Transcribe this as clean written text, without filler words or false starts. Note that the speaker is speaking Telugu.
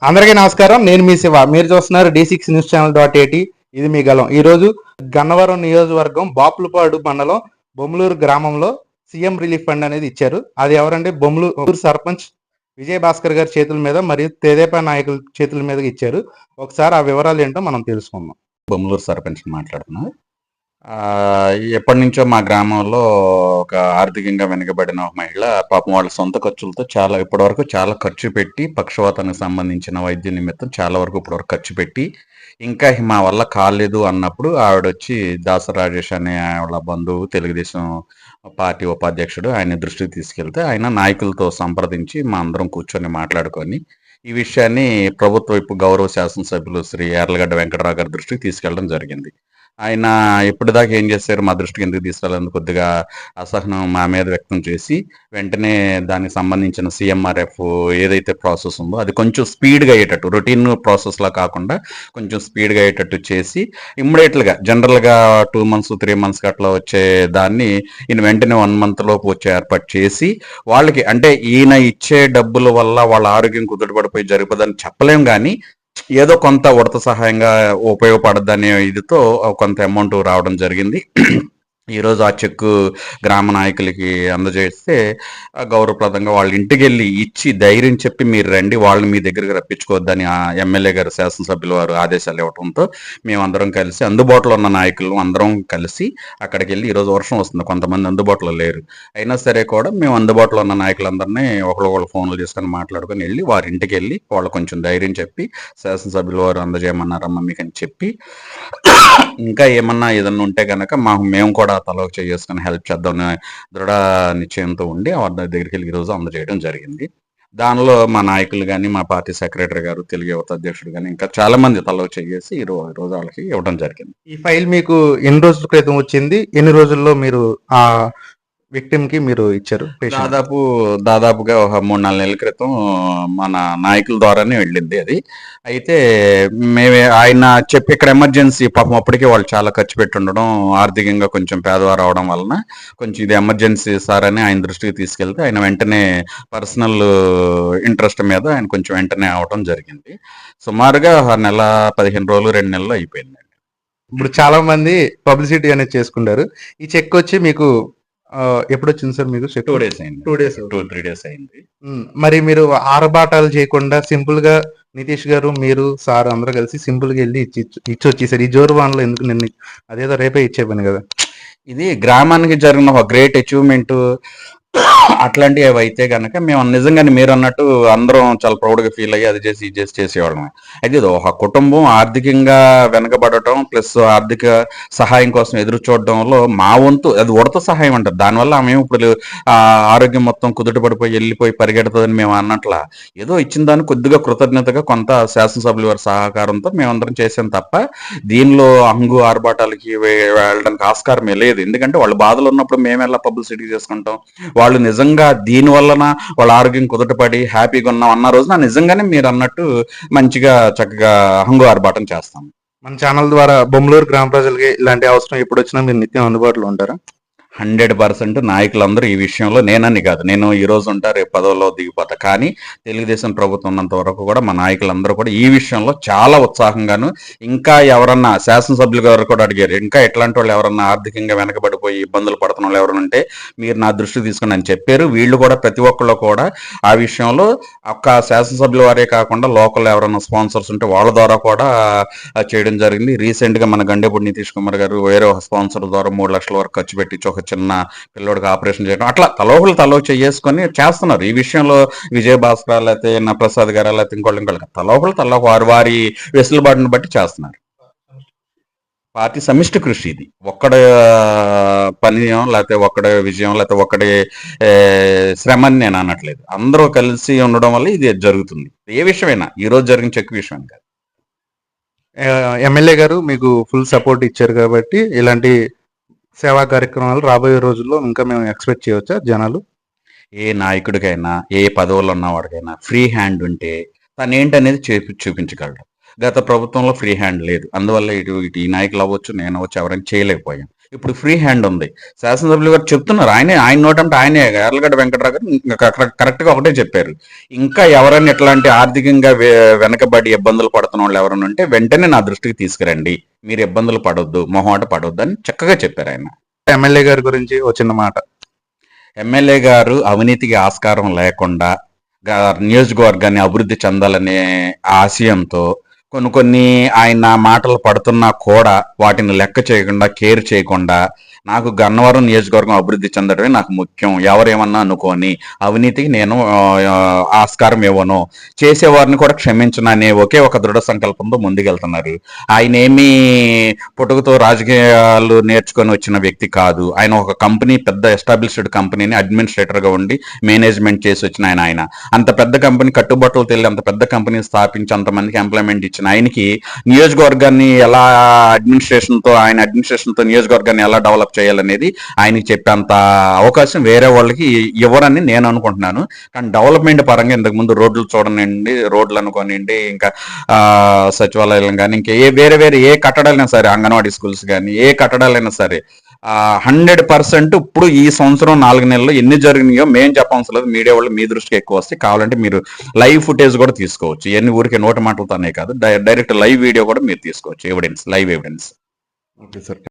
అందరికీ నమస్కారం. నేను మీ శివ. మీరు చూస్తున్నారు D6 న్యూస్ ఛానల్ .80. ఇది మీ గలం. ఈరోజు గన్నవరం నియోజకవర్గం బాపులపాడు మండలం బొమ్మలూరు గ్రామంలో సీఎం రిలీఫ్ ఫండ్ అనేది ఇచ్చారు. అది ఎవరంటే బొమ్మలూరు సర్పంచ్ విజయభాస్కర్ గారి చేతుల మీద మరియు తెదేపా నాయకుల చేతుల మీద ఇచ్చారు. ఒకసారి ఆ వివరాలు ఏంటో మనం తెలుసుకుందాం. బొమ్మలూరు సర్పంచ్ మాట్లాడుతున్నా. ఎప్పటి నుంచో మా గ్రామంలో ఒక ఆర్థికంగా వెనుకబడిన ఒక మహిళ పాపం వాళ్ళ సొంత ఖర్చులతో ఇప్పటివరకు చాలా ఖర్చు పెట్టి పక్షవాతానికి సంబంధించిన వైద్య నిమిత్తం చాలా వరకు ఇప్పటివరకు ఖర్చు పెట్టి ఇంకా మా వల్ల కాలేదు అన్నప్పుడు ఆవిడ వచ్చి దాస రాజేష్ అనే వాళ్ళ బంధువు తెలుగుదేశం పార్టీ ఉపాధ్యక్షుడు ఆయన దృష్టికి తీసుకెళ్తే ఆయన నాయకులతో సంప్రదించి మా అందరం కూర్చొని మాట్లాడుకొని ఈ విషయాన్ని ప్రభుత్వ వైపు గౌరవ శాసనసభ్యులు శ్రీ యార్లగడ్డ వెంకటరావు గారి దృష్టికి తీసుకెళ్లడం జరిగింది. ఆయన ఇప్పటిదాకా ఏం చేశారు, మా దృష్టికి ఎందుకు తీసుకెళ్ళాలని కొద్దిగా అసహనం మా మీద వ్యక్తం చేసి వెంటనే దానికి సంబంధించిన CMRF ఏదైతే ప్రాసెస్ ఉందో అది కొంచెం స్పీడ్గా అయ్యేటట్టు, రొటీన్ ప్రాసెస్లా కాకుండా కొంచెం స్పీడ్గా అయ్యేటట్టు చేసి ఇమ్మీడియట్గా జనరల్గా 2 months 3 months అట్లా వచ్చే దాన్ని ఈయన వెంటనే 1 month లోపు వచ్చే ఏర్పాటు చేసి వాళ్ళకి, అంటే ఈయన ఇచ్చే డబ్బుల వల్ల వాళ్ళ ఆరోగ్యం కుదుటపడిపోయి జరుగుతుందని చెప్పలేం, కానీ ఏదో కొంత ఉడత సహాయంగా ఉపయోగపడద్దనే ఇదితో కొంత అమౌంట్ రావడం జరిగింది. ఈరోజు ఆ చెక్కు గ్రామ నాయకులకి అందజేస్తే గౌరవప్రదంగా వాళ్ళ ఇంటికి వెళ్ళి ఇచ్చి ధైర్యం చెప్పి మీరు రండి, వాళ్ళని మీ దగ్గరికి రప్పించుకోవద్దని ఆ ఎమ్మెల్యే గారు శాసనసభ్యుల వారు ఆదేశాలు ఇవ్వడంతో మేమందరం కలిసి అందుబాటులో ఉన్న నాయకులు అందరం కలిసి అక్కడికి వెళ్ళి, ఈరోజు వర్షం వస్తుంది కొంతమంది అందుబాటులో లేరు అయినా సరే కూడా మేము అందుబాటులో ఉన్న నాయకులందరినీ ఒకళ్ళు ఫోన్లు చేసుకొని మాట్లాడుకొని వెళ్ళి వారి ఇంటికి వెళ్ళి వాళ్ళు కొంచెం ధైర్యం చెప్పి శాసనసభ్యుల వారు అందజేయమన్నారమ్మా మీకు అని చెప్పి, ఇంకా ఏదన్నా ఉంటే కనుక మేము కూడా తలకు చేసుకుని హెల్ప్ చేద్దాం దృఢ నిశ్చయంతో ఉండి వారి దగ్గరికి వెళ్ళి ఈరోజు అందజేయడం జరిగింది. దానిలో మా నాయకులు కానీ మా పార్టీ సెక్రటరీ గారు తెలుగు యువత అధ్యక్షుడు కానీ ఇంకా చాలా మంది తలకు చేసి ఈరోజు వాళ్ళకి ఇవ్వడం జరిగింది. ఈ ఫైల్ మీకు ఎన్ని రోజుల క్రితం వచ్చింది? ఎన్ని రోజుల్లో మీరు ఆ విక్టిమ్ కి మీరు ఇచ్చారు? దాదాపుగా ఒక 3-4 నెలల క్రితం మన నాయకుల ద్వారానే వెళ్ళింది అది. అయితే ఆయన చెప్పి ఇక్కడ ఎమర్జెన్సీ పాపం అప్పటికే వాళ్ళు చాలా ఖర్చు పెట్టి ఉండడం, ఆర్థికంగా కొంచెం పేదవారు అవడం వలన కొంచెం ఇది ఎమర్జెన్సీ సార్ అని ఆయన దృష్టికి తీసుకెళ్తే ఆయన వెంటనే పర్సనల్ ఇంట్రెస్ట్ మీద ఆయన కొంచెం వెంటనే అవడం జరిగింది. సుమారుగా 1 నెల 15 రోజులు 2 నెలలు అయిపోయింది. ఇప్పుడు చాలా మంది పబ్లిసిటీ అనేది చేసుకుంటారు. ఈ చెక్ వచ్చి మీకు ఎప్పుడు వచ్చింది సార్? మీకు 2 days అయింది. 2-3 days అయింది. మరి మీరు ఆరబాటాలు చేయకుండా సింపుల్ గా నితీష్ గారు మీరు సార్ అందరూ కలిసి సింపుల్ గా వెళ్ళి ఇచ్చి వచ్చేసారు. ఈ జోరువాన్లో ఎందుకు నిన్న అదేదో రేపే ఇచ్చే పని కదా. ఇది గ్రామానికి జరిగిన ఒక గ్రేట్ అచీవ్మెంట్. అట్లాంటివి అవి అయితే కనుక మేము నిజంగానే మీరు అన్నట్టు అందరం చాలా ప్రౌడ్గా ఫీల్ అయ్యి అది చేసి ఇది చేసి చేసేవాళ్ళమే. అయితే ఇది ఒక కుటుంబం ఆర్థికంగా వెనకబడటం ప్లస్ ఆర్థిక సహాయం కోసం ఎదురు చూడడంలో మా వంతు అది ఉడత సహాయం అంటారు. దానివల్ల మేము ఇప్పుడు ఆరోగ్యం మొత్తం కుదుట పడిపోయి వెళ్ళిపోయి పరిగెడుతుందని మేము అన్నట్లా ఏదో ఇచ్చిన దాన్ని కొద్దిగా కృతజ్ఞతగా కొంత శాసనసభ్యుల వారి సహకారంతో మేమందరం చేసాం తప్ప దీనిలో హంగు ఆర్భాటాలకి వెళ్ళడానికి ఆస్కారమే లేదు. ఎందుకంటే వాళ్ళు బాధలు ఉన్నప్పుడు మేము ఎలా పబ్లిసిటీ చేసుకుంటాం, వాళ్ళు నిజంగా దీని వలన వాళ్ళ ఆరోగ్యం కుదుటపడి హ్యాపీగా ఉన్నాం అన్న రోజున నిజంగానే మీరు అన్నట్టు మంచిగా చక్కగా హంగు ఆర్భాటం చేస్తాం. మన ఛానల్ ద్వారా బొమ్మలూరు గ్రామ ప్రజలకి ఇలాంటి అవసరం ఎప్పుడు వచ్చినా మీరు నిత్యం అందుబాటులో ఉంటారా? 100% నాయకులందరూ ఈ విషయంలో, నేనని కాదు, నేను ఈ రోజు ఉంటా రేపు పదవిలో దిగిపోతా, కానీ తెలుగుదేశం ప్రభుత్వం ఉన్నంత వరకు కూడా మా నాయకులందరూ కూడా ఈ విషయంలో చాలా ఉత్సాహంగాను, ఇంకా ఎవరన్నా శాసనసభ్యులు గారు కూడా అడిగారు, ఇంకా ఎట్లాంటి వాళ్ళు ఎవరన్నా ఆర్థికంగా వెనకబడిపోయి ఇబ్బందులు పడుతున్న వాళ్ళు ఎవరైనా ఉంటే మీరు నా దృష్టికి తీసుకుని అని చెప్పారు. వీళ్ళు కూడా ప్రతి ఒక్కళ్ళు కూడా ఆ విషయంలో ఒక్క శాసనసభ్యుల వారే కాకుండా లోకల్ ఎవరైనా స్పాన్సర్స్ ఉంటే వాళ్ళ ద్వారా కూడా చేయడం జరిగింది. రీసెంట్గా మన గండేపూడి నితీష్ కుమార్ గారు వేరే ఒక స్పాన్సర్ ద్వారా 3 లక్షల వరకు ఖర్చు పెట్టి ఒక చిన్న పిల్లోడికి ఆపరేషన్ చేయడం, అట్లా తలో చేసుకొని చేస్తున్నారు. ఈ విషయంలో విజయభాస్కర్ లేకపోతే నా ప్రసాద్ గారు లేకపోతే ఇంకోళ్ళు తలో వారి వెసులుబాటును బట్టి చేస్తున్నారు. పార్టీ సమిష్టి కృషి. ఇది ఒక్కడ పని లేకపోతే ఒక్కడే విజయం లేకపోతే ఒక్కడే శ్రమ అని నేను అనట్లేదు. అందరూ కలిసి ఉండడం వల్ల ఇది జరుగుతుంది. ఏ విషయమైనా ఈ రోజు జరిగిన చెక్ విషయం కాదు. ఎమ్మెల్యే గారు మీకు ఫుల్ సపోర్ట్ ఇచ్చారు కాబట్టి ఇలాంటి సేవా కార్యక్రమాలు రాబోయే రోజుల్లో ఇంకా మేము ఎక్స్పెక్ట్ చేయవచ్చా? జనాలు ఏ నాయకుడికైనా ఏ పదవుల్లో ఉన్నవాడికైనా ఫ్రీ హ్యాండ్ ఉంటే తను ఏంటనేది చూపించగలడు. గత ప్రభుత్వంలో ఫ్రీ హ్యాండ్ లేదు, అందువల్ల ఇటు ఈ నాయకులు అవ్వచ్చు నేను అవ్వచ్చు ఎవరైనా చేయలేకపోయాం. ఇప్పుడు ఫ్రీ హ్యాండ్ ఉంది. శాసనసభ్యులు గారు చెప్తున్నారు, ఆయన నోటంటే ఆయనే యార్లగడ్డ వెంకటరావు గారు ఇంకా కరెక్ట్ గా ఒకటే చెప్పారు. ఇంకా ఎవరైనా ఇట్లాంటి ఆర్థికంగా వెనకబడి ఇబ్బందులు పడుతున్న వాళ్ళు ఎవరైనా ఉంటే వెంటనే నా దృష్టికి తీసుకురండి, మీరు ఇబ్బందులు పడొద్దు, మొహమాట పడొద్దు అని చక్కగా చెప్పారు ఆయన. ఎమ్మెల్యే గారి గురించి ఒక చిన్న మాట. ఎమ్మెల్యే గారు అవినీతికి ఆస్కారం లేకుండా నియోజకవర్గాన్ని అభివృద్ధి చెందాలనే ఆశయంతో కొన్ని ఆయన మాటలు పడుతున్నా కూడా వాటిని లెక్క చేయకుండా, కేర్ చేయకుండా, నాకు గన్నవరం నియోజకవర్గం అభివృద్ధి చెందడమే నాకు ముఖ్యం, ఎవరేమన్నా అనుకోని అవినీతికి నేను ఆస్కారం ఇవ్వను, చేసేవారిని కూడా క్షమించననే ఒకే ఒక దృఢ సంకల్పంతో ముందుకెళ్తున్నారు. ఆయన ఏమీ పుట్టుకతో రాజకీయాలు నేర్చుకొని వచ్చిన వ్యక్తి కాదు. ఆయన ఒక కంపెనీ, పెద్ద ఎస్టాబ్లిష్డ్ కంపెనీని అడ్మినిస్ట్రేటర్గా ఉండి మేనేజ్మెంట్ చేసి వచ్చిన ఆయన అంత పెద్ద కంపెనీ కట్టుబాట్లు తెలియ అంత పెద్ద కంపెనీ స్థాపించి అంతమందికి ఎంప్లాయ్మెంట్ ఇచ్చిన ఆయనకి నియోజకవర్గాన్ని ఎలా ఆయన అడ్మినిస్ట్రేషన్తో నియోజకవర్గాన్ని ఎలా డెవలప్ చేయాలనేది ఆయనకి చెప్పేంత అవకాశం వేరే వాళ్ళకి ఇవ్వరని నేను అనుకుంటున్నాను. కానీ డెవలప్మెంట్ పరంగా ఇంతకుముందు రోడ్లు చూడనండి, రోడ్లు అనుకోనండి, ఇంకా సచివాలయాలు కానీ, ఇంకా వేరే ఏ కట్టడాలైనా సరే, అంగన్వాడీ స్కూల్స్ కానీ ఏ కట్టడాలైనా సరే 100% ఇప్పుడు ఈ సంవత్సరం 4 నెలల్లో ఎన్ని జరిగినాయో మేము చెప్పవలసిన లేదు, మీడియా వాళ్ళు మీ దృష్టికి ఎక్కువ వస్తాయి. కావాలంటే మీరు లైవ్ ఫుటేజ్ కూడా తీసుకోవచ్చు. ఇవన్నీ ఊరికే నోటి మాటలతోనే కాదు, డైరెక్ట్ లైవ్ వీడియో కూడా మీరు తీసుకోవచ్చు, లైవ్ ఎవిడెన్స్. Okay sir.